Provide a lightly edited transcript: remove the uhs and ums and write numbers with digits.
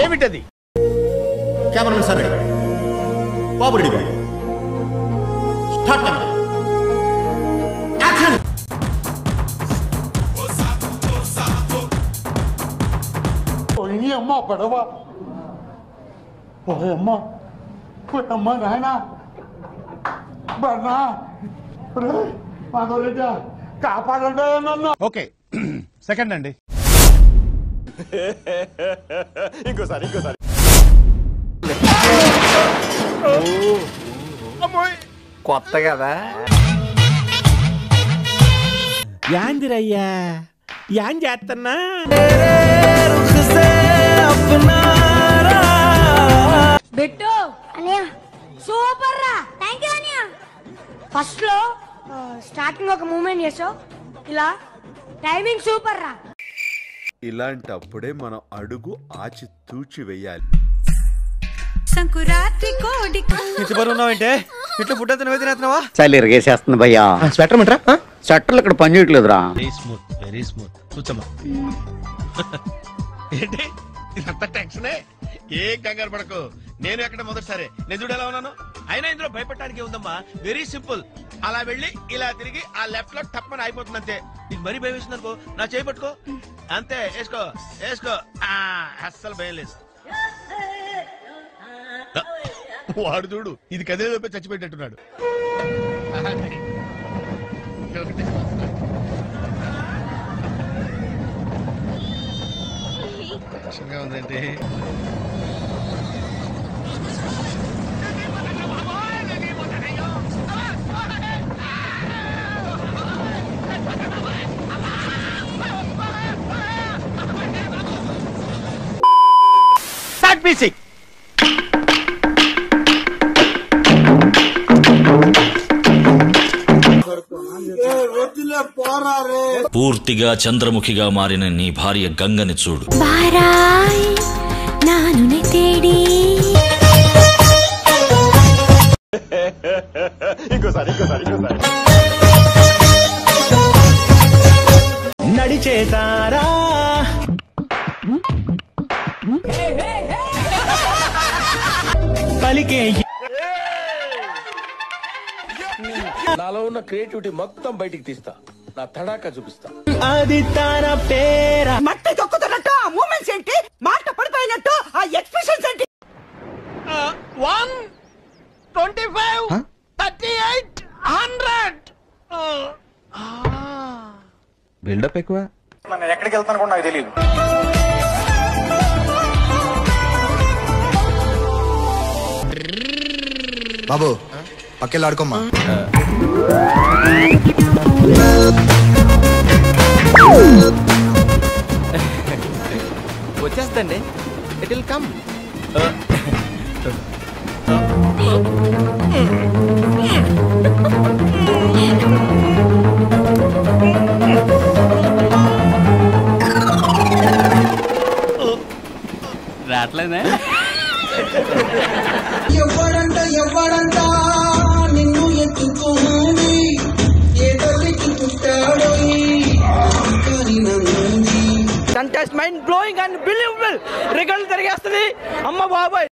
ఏమిటది? Cameramen sir ready, బాబు ready, start action. అమ్మ పడవ అమ్మ అమ్మ నాయన బన్నా మాధవరెడ్డి కాపాడండి నన్ను. ఓకే సెకండ్ అండి. ఇంకోసారి కొత్త కదా. యాందిరయ్యా యాన్ చేస్తున్నా. బిట్టు అనియా సూపర్ రా. థ్యాంక్ యూ అనియా. ఫస్ట్ లో స్టార్టింగ్ ఒక మూమెంట్ చేసావు, ఇలా టైమింగ్ సూపర్ రా. ఇలాంటప్పుడే మనం అడుగు ఆచి తూచి వెయ్యాలి. సంకురాత్రి కోడి ఇచ్చిపోతున్నావంటే ఇట్లా ఫుడ్ అంతా నువ్వు తినేస్తున్నావా? చలి ఇరిగేసేస్తుంది భయ్యా. స్వెటర్ మంటరా? స్వెటర్లు ఇక్కడ పని చేయట్లేదురా. వెరీ స్మూత్ కూర్చోమ్మా. ఏంటి ఇదంతా టెన్షనే? ఏం కంగారు పడకు, నేను ఎక్కడ మొదటిసారి నేను చూడు ఎలా ఉన్నాను. అయినా ఇందులో భయపడటానికి ఉందమ్మా, వెరీ సింపుల్. అలా వెళ్ళి ఇలా తిరిగి ఆ లెఫ్ట్ లో టప్పని అయిపోతుంది అంతే. నీకు మరీ భయం వేసింది అనుకో, నా చేయి పట్టుకో అంతే. వేసుకో వేసుకో, అస్సలు భయం లేదు. వాడు చూడు ఇది కదిలేలోపే చచ్చిపెట్టేట్టున్నాడు. టెన్షన్గా ఉందంటే స్టార్ట్ మ్యూజిక్. పూర్తిగా చంద్రముఖిగా మారిన నీ భార్య గంగని చూడు. ఇంకోసారి నడిచేతారా పలికే. నాలో ఉన్న క్రియేటివిటీ మొత్తం బయటికి తీస్తా, నా తడాకా చూపిస్తా. అది తన పేరా. మట్టి తొక్కుతున్నట్టు ఆ మూమెంట్స్ ఏంటి, మాట పడిపోయినట్టు ఆ ఎక్స్ప్రెషన్స్ ఏంటి. 1 25 38 100. బిల్డప్ ఎక్కువ. నేను ఎక్కడికి వెళ్తాను కూడా నాకు తెలియదు. బాబు పక్కెళ్ళి ఆడుకోమ్మా. వచ్చేస్తండి, ఇట్ విల్ కమ్. రావట్లేదా? ఎవడంట నిన్ను ఎత్తుకోని ఏ తల్లికి పుట్టాడో contest mind blowing and believable. రికార్డులు తిరిగేస్తుంది అమ్మ బాబాయ్.